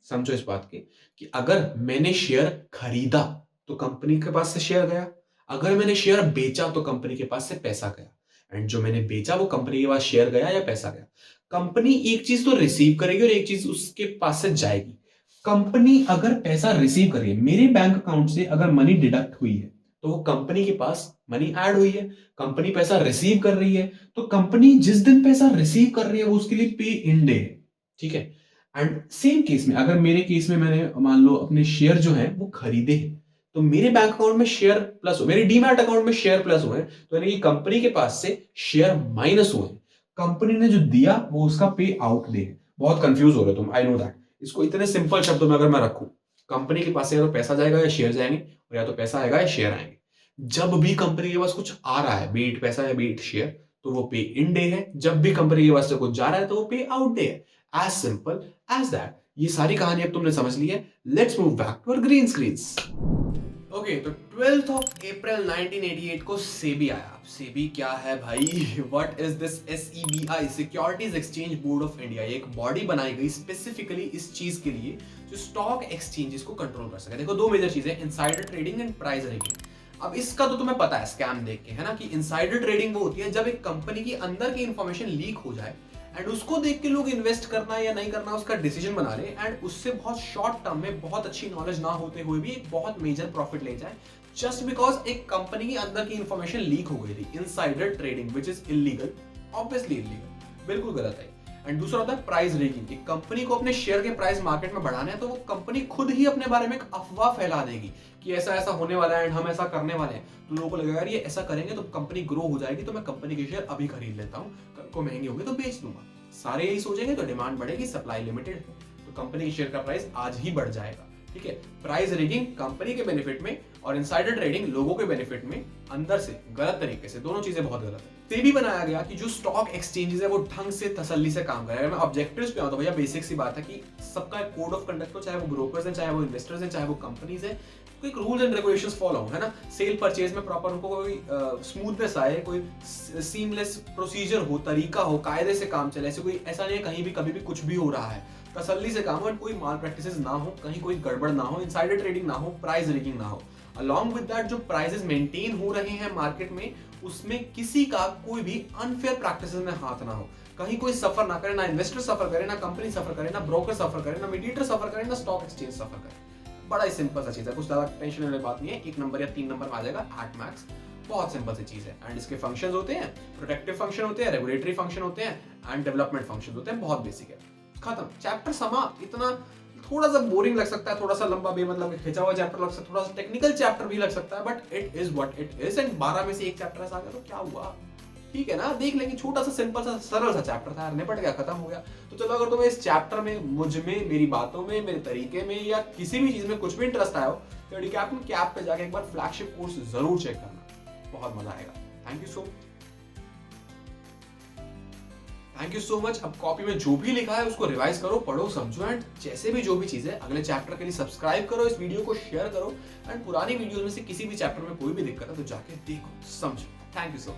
S1: समझो इस बात की कि अगर मैंने शेयर खरीदा तो कंपनी के पास से शेयर गया, अगर मैंने शेयर बेचा तो कंपनी के पास से पैसा गया, एंड जो मैंने बेचा वो कंपनी के पास शेयर गया या पैसा गया। कंपनी एक चीज तो रिसीव करेगी और एक चीज उसके पास से जाएगी। कंपनी अगर पैसा रिसीव कर रही है, मेरे बैंक अकाउंट से अगर मनी डिडक्ट हुई है तो वो कंपनी के पास मनी ऐड हुई है, कंपनी पैसा रिसीव कर रही है, तो कंपनी जिस दिन पैसा रिसीव कर रही है वो उसके लिए पे इन डे है, ठीक है। एंड सेम केस में, अगर मेरे केस में मैंने मान लो अपने शेयर जो है वो खरीदे हैं, तो मेरे बैंक अकाउंट में शेयर प्लस हो, मेरे डीमैट अकाउंट में शेयर प्लस हुए, तो यानी कि कंपनी के पास से शेयर माइनस हुए। कंपनी ने जो दिया वो उसका पे आउट डे है। बहुत कंफ्यूज हो रहे हो तुम, आई नो दैट। इसको इतने सिंपल शब्दों में अगर मैं रखूं, कंपनी के पास से या तो पैसा जाएगा या शेयर जाएंगे, और या तो पैसा आएगा या शेयर आएंगे। जब भी कंपनी के पास कुछ आ रहा है, बीट पैसा या बीट शेयर, तो वो पे इन डे है। जब भी कंपनी के पास से कुछ जा रहा है तो वो पे आउट डे है। As simple as that. ये सारी कहानी अब तुमने समझ ली है। Let's move back to our green screens. Okay, तो 12th of April 1988 को सेबी आया। सेबी क्या है भाई? What is this SEBI, securities exchange board of India. ये एक बॉडी बनाई गई स्पेसिफिकली इस चीज के लिए जो स्टॉक एक्सचेंजेस को कंट्रोल कर सके। देखो, दो मेजर चीजें, insider trading and price rigging. अब इसका तो तुम्हें पता है स्कैम देख के, है ना, कि इनसाइडर ट्रेडिंग वो होती है जब एक कंपनी की अंदर की इंफॉर्मेशन लीक हो जाए एंड उसको देख के लोग इन्वेस्ट करना या नहीं करना उसका डिसीजन बना ले, एंड उससे बहुत शॉर्ट टर्म में बहुत अच्छी नॉलेज ना होते हुए भी एक बहुत मेजर प्रॉफिट ले जाए, जस्ट बिकॉज एक कंपनी की अंदर की इंफॉर्मेशन लीक हो गई थी। Insider trading which is illegal, obviously illegal, बिल्कुल गलत है। एंड दूसरा होता है प्राइस रेगिंग। एक कंपनी को अपने शेयर के प्राइस मार्केट में बढ़ाने हैं तो वो कंपनी खुद ही अपने बारे में एक अफवाह फैला देगी कि ऐसा ऐसा होने वाला है एंड हम ऐसा करने वाले हैं। तो लोगों को लगेगा यार ये ऐसा करेंगे तो कंपनी ग्रो हो जाएगी, तो मैं कंपनी के शेयर अभी खरीद लेता हूँ, कल को महंगे होंगे तो बेच दूंगा। सारे यही सोचेंगे तो डिमांड बढ़ेगी, सप्लाई लिमिटेड है तो कंपनी के शेयर का प्राइस आज ही बढ़ जाएगा। ठीक है, प्राइस रिगिंग कंपनी के बेनिफिट में और इनसाइडर ट्रेडिंग लोगों के बेनिफिट में अंदर से गलत तरीके से, दोनों चीजें बहुत गलत है। सेबी बनाया गया कि जो स्टॉक एक्सचेंजेस है वो ढंग से तसल्ली से काम करें। अगर मैं ऑब्जेक्टिव्स पे आऊं तो भैया बेसिक सी बात है कि सबका एक कोड ऑफ कंडक्ट हो, चाहे वो ब्रोकर्स हैं, चाहे वो इन्वेस्टर्स हैं, चाहे वो कंपनीज हैं, कोई रूल्स एंड रेगुलेशंस फॉलो हो, है ना। सेल परचेज में प्रॉपर उनको कोई स्मूथनेस आए, कोई सीमलेस प्रोसीजर हो, तरीका हो, कायदे से काम चले। ऐसे कोई ऐसा नहीं है कहीं भी कभी भी कुछ भी हो रहा है, तसल्ली से काम हो, कोई माल प्रैक्टिसेस ना हो, कहीं कोई गड़बड़ ना हो, इनसाइडर ट्रेडिंग ना हो, प्राइस रिगिंग ना हो। अलॉन्ग विद दैट जो प्राइसेस मेंटेन हो रहे हैं मार्केट में उसमें किसी का कोई भी अनफेयर प्रैक्टिसेस में हाथ ना हो, कहीं कोई सफर ना करे, ना इन्वेस्टर सफर करे, ना कंपनी सफर करे, ना ब्रोकर सफर करे, ना मीडिएटर सफर करे, ना स्टॉक एक्सचेंज सफर करे। बड़ा ही सिंपल सा चीज है, कुछ ज्यादा टेंशन वाली बात नहीं है। 1 नंबर या 3 नंबर में आ जाएगा एट मैक्स, बहुत सिंपल सी चीज है। एंड इसके फंक्शंस होते हैं, प्रोटेक्टिव फंक्शन होते हैं, रेगुलेटरी फंक्शन होते हैं एंड डेवलपमेंट फंक्शन होते हैं। बहुत बेसिक है, खत्म, चैप्टर समाप्त। इतना थोड़ा सा बोरिंग लग सकता है, थोड़ा सा लंबा बेमतलब खिंचा हुआ चैप्टर लग सकता है, थोड़ा सा टेक्निकल चैप्टर भी लग सकता है, but it is what it is. And 12 में से एक चैप्टर ऐसा आ गया तो क्या हुआ, ठीक है ना, देख लेंगे। छोटा सा सिंपल सा सरल सा चैप्टर था, निपट गया, खत्म हो गया। तो चलो, अगर तुम्हें इस चैप्टर में, मुझ में, मेरी बातों में, मेरे तरीके में या किसी भी चीज में कुछ भी इंटरेस्ट आया हो तो एडुकैप्टन के ऐप पे जाके एक बार फ्लैगशिप कोर्स जरूर चेक करना, बहुत मजा आएगा। Thank you so much. अब कॉपी में जो भी लिखा है उसको रिवाइज करो, पढ़ो, समझो एंड जैसे भी जो भी चीज है अगले चैप्टर के लिए सब्सक्राइब करो, इस वीडियो को शेयर करो एंड पुरानी वीडियोस में से किसी भी चैप्टर में कोई भी दिक्कत है तो जाके देखो, समझो। Thank you so much.